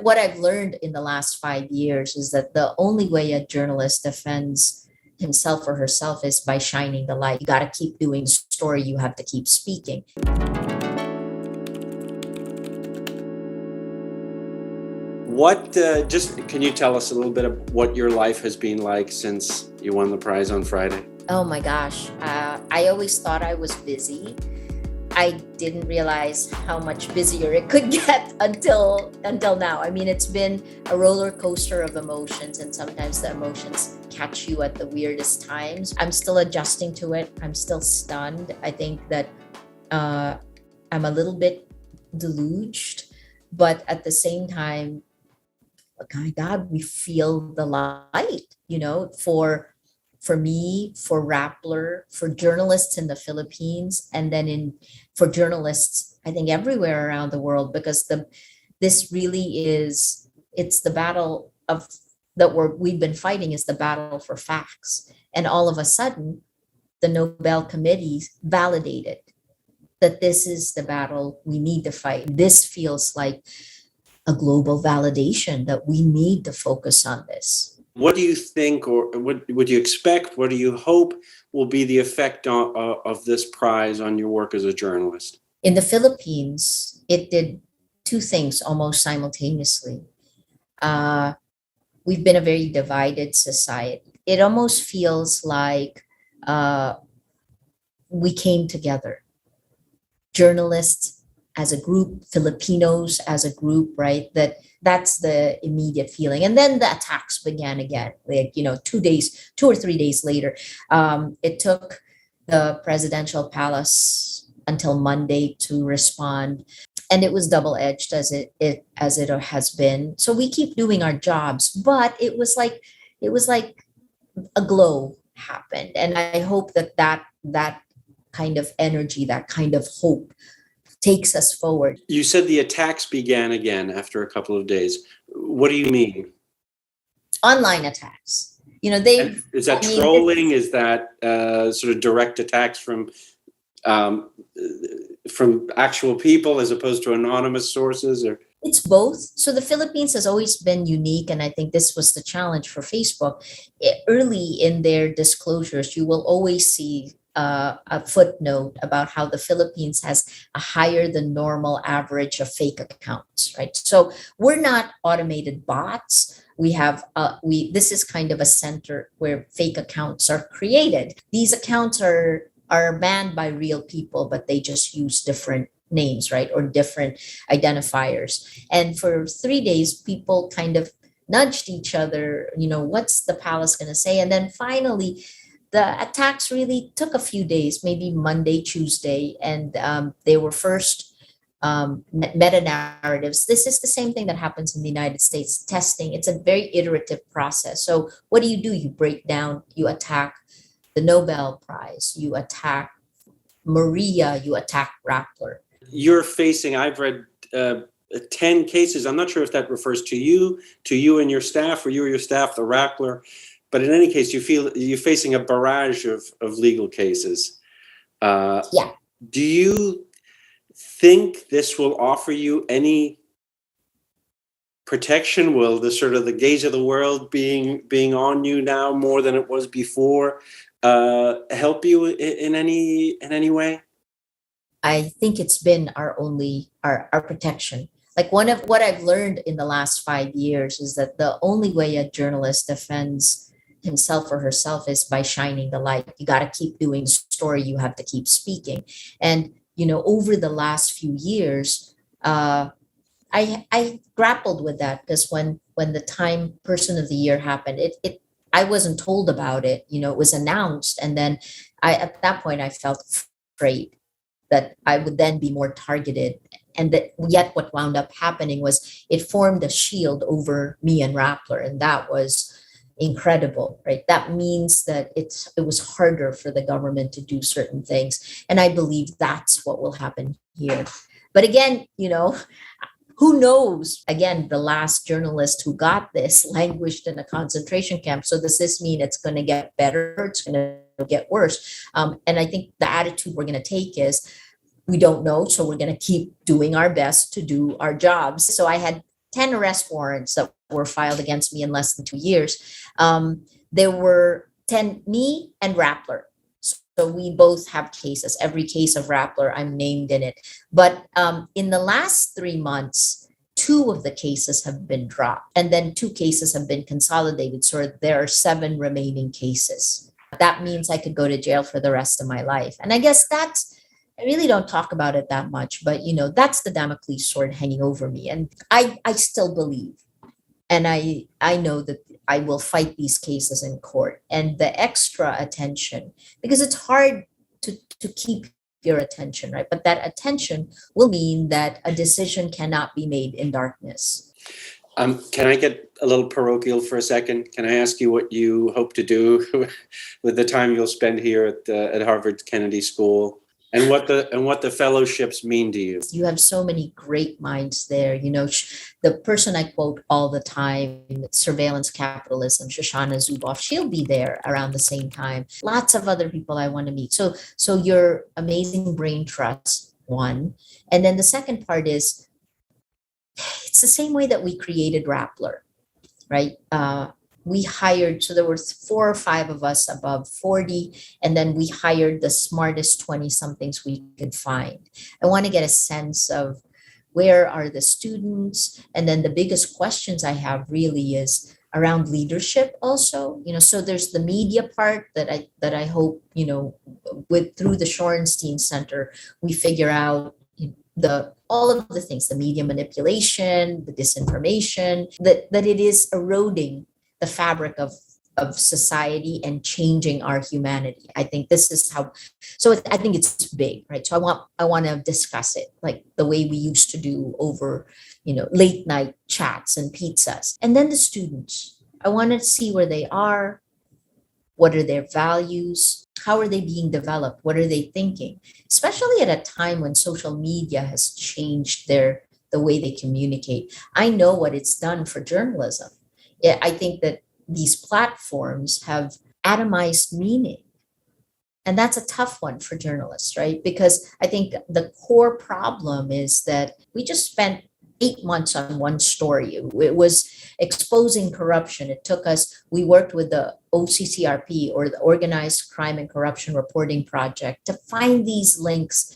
what I've learned in the last 5 years is that the only way a journalist defends himself or herself is by shining the light. You got to keep doing the story. You have to keep speaking. Can you tell us a little bit of what your life has been like since you won the prize on Friday? Oh my gosh. I always thought I was busy. I didn't realize how much busier it could get until now. I mean, it's been a roller coaster of emotions, and sometimes the emotions catch you at the weirdest times. I'm still adjusting to it. I'm still stunned. I think that I'm a little bit deluged, but at the same time, my God, we feel the light, for me, for Rappler, for journalists in the Philippines, and then for journalists, I think everywhere around the world, because this really is, it's the battle we've been fighting is the battle for facts. And all of a sudden, the Nobel Committee validated that this is the battle we need to fight. This feels like a global validation that we need to focus on this. What do you think, or what would you expect? What do you hope will be the effect of this prize on your work as a journalist? In the Philippines, it did two things almost simultaneously. We've been a very divided society. It almost feels like we came together. Journalists as a group, Filipinos as a group, right? That's the immediate feeling. And then the attacks began again, 2 or 3 days later. It took the presidential palace until Monday to respond. And it was double-edged as it has been. So we keep doing our jobs, but it was like a glow happened. And I hope that kind of energy, that kind of hope takes us forward. You said the attacks began again after a couple of days. What do you mean? Online attacks. Is that trolling? Is that sort of direct attacks from actual people as opposed to anonymous sources? Or it's both. So the Philippines has always been unique, and I think this was the challenge for Facebook. Early in their disclosures, you will always see a footnote about how the Philippines has a higher than normal average of fake accounts, right? So we're not automated bots. We have this is kind of a center where fake accounts are created. These accounts are manned by real people, but they just use different names, right? Or different identifiers. And for 3 days, people kind of nudged each other, what's the palace going to say? And then finally, the attacks really took a few days, maybe Monday, Tuesday, and they were first meta-narratives. This is the same thing that happens in the United States, testing. It's a very iterative process. So what do? You break down, you attack the Nobel Prize, you attack Maria, you attack Rappler. You're facing, I've read 10 cases. I'm not sure if that refers to you and your staff, or you or your staff, the Rappler. But in any case, you feel you're facing a barrage of legal cases. Yeah. Do you think this will offer you any protection? Will the gaze of the world being on you now more than it was before help you in any way? I think it's been our protection. Like, one of what I've learned in the last 5 years is that the only way a journalist defends himself or herself is by shining the light. You got to keep doing the story. You have to keep speaking. And, over the last few years, I grappled with that, because when the Time Person of the Year happened, I wasn't told about it. It was announced. And then at that point, I felt afraid that I would then be more targeted. And yet what wound up happening was it formed a shield over me and Rappler. And that was incredible, right? That means that it was harder for the government to do certain things. And I believe that's what will happen here. But again, who knows? Again, the last journalist who got this languished in a concentration camp. So does this mean it's going to get better? It's going to get worse? And I think the attitude we're going to take is, we don't know, so we're going to keep doing our best to do our jobs. So I had 10 arrest warrants that were filed against me in less than 2 years. There were 10, me and Rappler. So we both have cases. Every case of Rappler, I'm named in it. But in the last 3 months, 2 of the cases have been dropped, and then 2 cases have been consolidated. So there are 7 remaining cases. That means I could go to jail for the rest of my life. And I guess I really don't talk about it that much, but that's the Damocles sword hanging over me. And I still believe, and I know that I will fight these cases in court. And the extra attention, because it's hard to keep your attention, right? But that attention will mean that a decision cannot be made in darkness. Can I get a little parochial for a second? Can I ask you what you hope to do with the time you'll spend here at Harvard Kennedy School, and what the fellowships mean to you? You have so many great minds there. The person I quote all the time, Surveillance Capitalism, Shoshana Zuboff, she'll be there around the same time. Lots of other people I want to meet. So your amazing brain trust, one. And then the second part is, it's the same way that we created Rappler, right? We hired, so there were 4 or 5 of us above 40, and then we hired the smartest 20-somethings we could find. I want to get a sense of where are the with and then the biggest questions I have really is around leadership also. So there's the media part that I hope, through the Shorenstein Center, we figure out all of the things, the media manipulation, the disinformation, that it is eroding the fabric of society and changing our humanity. I think this is how, I think it's big, right? So I want to discuss it like the way we used to do over, late night chats and pizzas. And then the students, I want to see where they are. What are their values? How are they being developed? What are they thinking? Especially at a time when social media has changed the way they communicate. I know what it's done for journalism. I think that these platforms have atomized meaning. And that's a tough one for journalists, right? Because I think the core problem is that we just spent 8 months on one story. It was exposing corruption. We worked with the OCCRP, or the Organized Crime and Corruption Reporting Project, to find these links,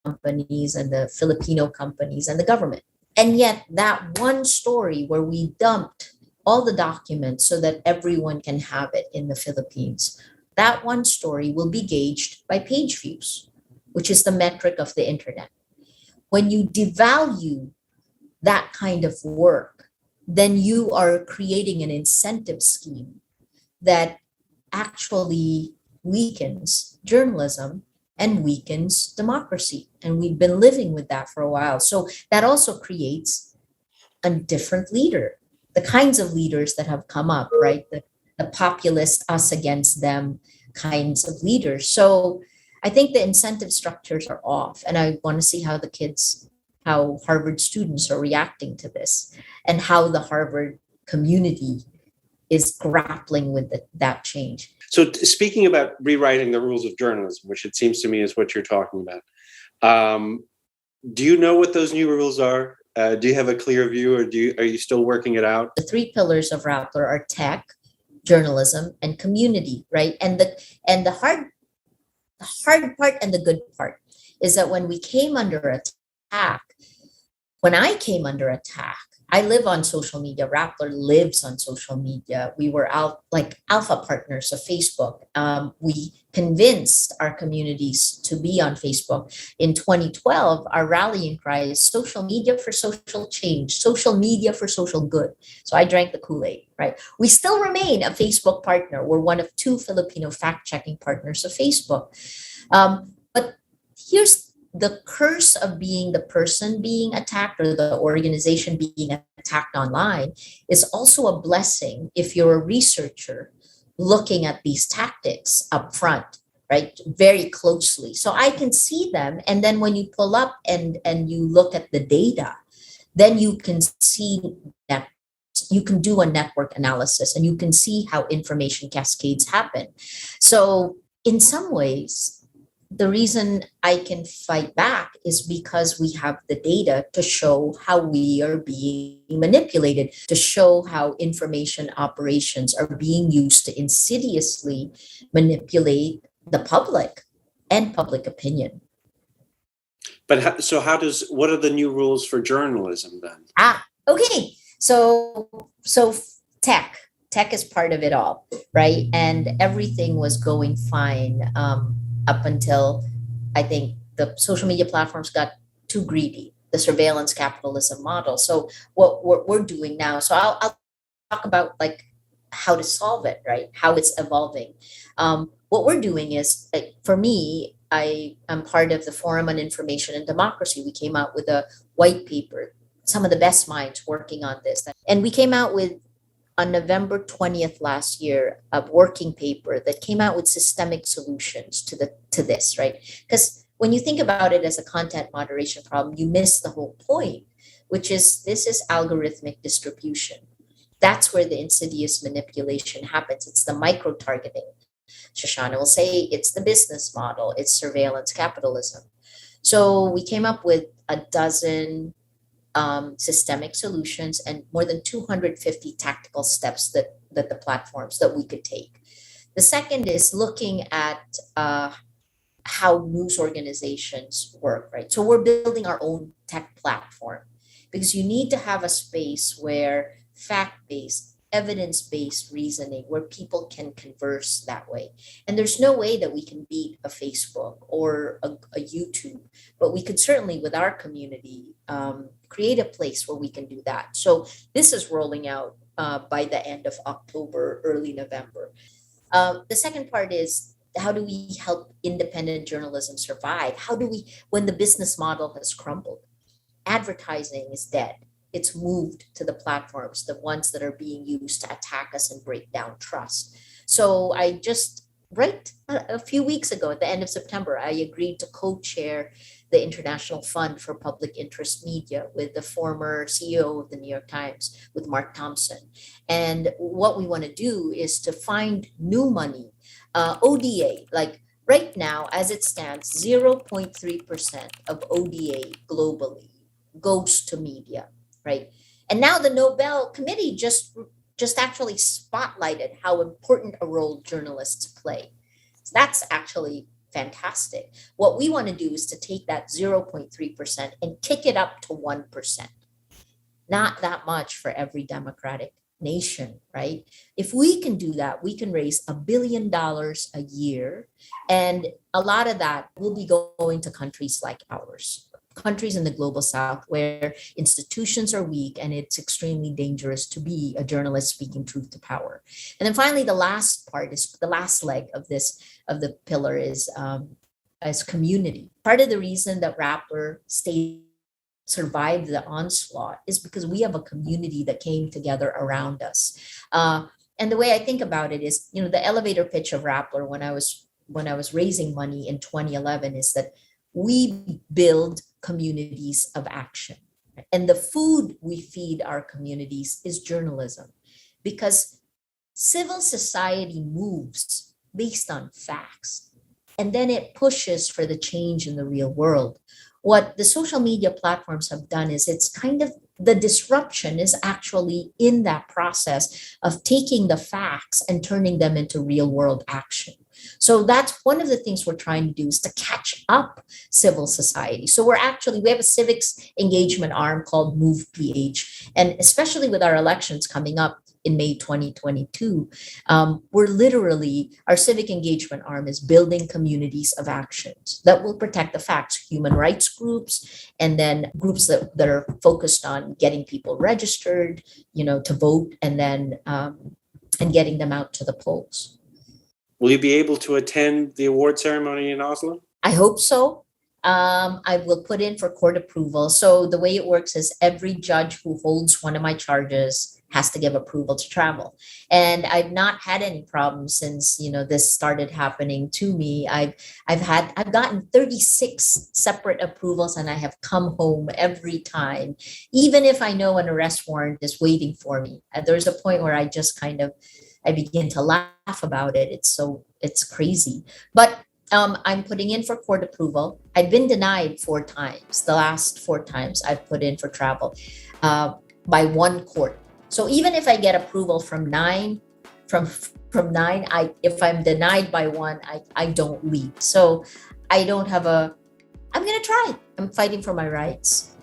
companies and the Filipino companies and the government. And yet that one story where we dumped all the documents so that everyone can have it in the Philippines, that one story will be gauged by page views, which is the metric of the internet. When you devalue that kind of work, then you are creating an incentive scheme that actually weakens journalism and weakens democracy. And we've been living with that for a while. So that also creates a different leader, the kinds of leaders that have come up, right? The populist, us against them kinds of leaders. So I think the incentive structures are off. And I want to see how Harvard students are reacting to this, and how the Harvard community is grappling with that change. So speaking about rewriting the rules of journalism, which it seems to me is what you're talking about, do you know what those new rules are? Do you have a clear view, or are you still working it out? The 3 pillars of Rappler are tech, journalism, and community, right? And the hard part and the good part is that when I came under attack, I live on social media. Rappler lives on social media. We were out like alpha partners of Facebook. We convinced our communities to be on Facebook. In 2012, our rallying cry is social media for social change, social media for social good. So I drank the Kool-Aid, right? We still remain a Facebook partner. We're one of 2 Filipino fact-checking partners of Facebook. But here's the curse of being the person being attacked, or the organization being attacked online, is also a blessing if you're a researcher looking at these tactics up front, right? Very closely. So I can see them. And then when you pull up and you look at the data, then you can see that you can do a network analysis and you can see how information cascades happen. So in some ways, the reason I can fight back is because we have the data to show how we are being manipulated, to show how information operations are being used to insidiously manipulate the public and public opinion. But so what are the new rules for journalism then? Okay. So tech is part of it all, right? And everything was going fine up until I think the social media platforms got too greedy, the surveillance capitalism model. So what we're doing now, so I'll talk about like how to solve it, right? How it's evolving. What we're doing is, like, for me, I am part of the Forum on Information and Democracy. We came out with a white paper, some of the best minds working on this. And we came out with, on November 20th last year, a working paper that came out with systemic solutions to this, right? Because when you think about it as a content moderation problem, you miss the whole point, which is this is algorithmic distribution. That's where the insidious manipulation happens. It's the micro-targeting. Shoshana will say it's the business model, it's surveillance capitalism. So we came up with a dozen systemic solutions and more than 250 tactical steps that the platforms that we could take. The second is looking at how news organizations work, right? So we're building our own tech platform because you need to have a space where fact-based, evidence-based reasoning, where people can converse that way. And there's no way that we can beat a Facebook or a YouTube, but we could certainly, with our community, create a place where we can do that. So this is rolling out by the end of October, early November. The second part is, how do we help independent journalism survive? How do we, when the business model has crumbled, advertising is dead. It's moved to the platforms, the ones that are being used to attack us and break down trust. So I just, right a few weeks ago, at the end of September, I agreed to co-chair the International Fund for Public Interest Media with the former CEO of the New York Times, with Mark Thompson. And what we want to do is to find new money, ODA, like right now, as it stands, 0.3% of ODA globally goes to media, right? And now the Nobel Committee just actually spotlighted how important a role journalists play. So that's actually fantastic. What we want to do is to take that 0.3% and kick it up to 1%. Not that much for every democratic nation, right? If we can do that, we can raise $1 billion a year. And a lot of that will be going to countries like ours, countries in the global south where institutions are weak and it's extremely dangerous to be a journalist speaking truth to power. And then finally, the last part is the last leg of this, of the pillar, is as community. Part of the reason that Rappler survived the onslaught is because we have a community that came together around us. And the way I think about it is, you know, the elevator pitch of Rappler when I was raising money in 2011 is that we build communities of action. And the food we feed our communities is journalism, because civil society moves based on facts, and then it pushes for the change in the real world. What the social media platforms have done is it's kind of, the disruption is actually in that process of taking the facts and turning them into real world action. So that's one of the things we're trying to do, is to catch up civil society. So we have a civics engagement arm called Move PH. And especially with our elections coming up in May 2022, our civic engagement arm is building communities of actions that will protect the facts, human rights groups, and then groups that are focused on getting people registered, to vote, and then and getting them out to the polls. Will you be able to attend the award ceremony in Oslo? I hope so. I will put in for court approval. So the way it works is every judge who holds one of my charges has to give approval to travel. And I've not had any problems since, this started happening to me. I've gotten 36 separate approvals, and I have come home every time, even if I know an arrest warrant is waiting for me. And there's a point where I just I begin to laugh about it. It's crazy. But I'm putting in for court approval. I've been denied 4 times. The last 4 times I've put in for travel by one court. So even if I get approval from nine, from nine, if I'm denied by one, I don't leave. So I don't have I'm gonna try. I'm fighting for my rights.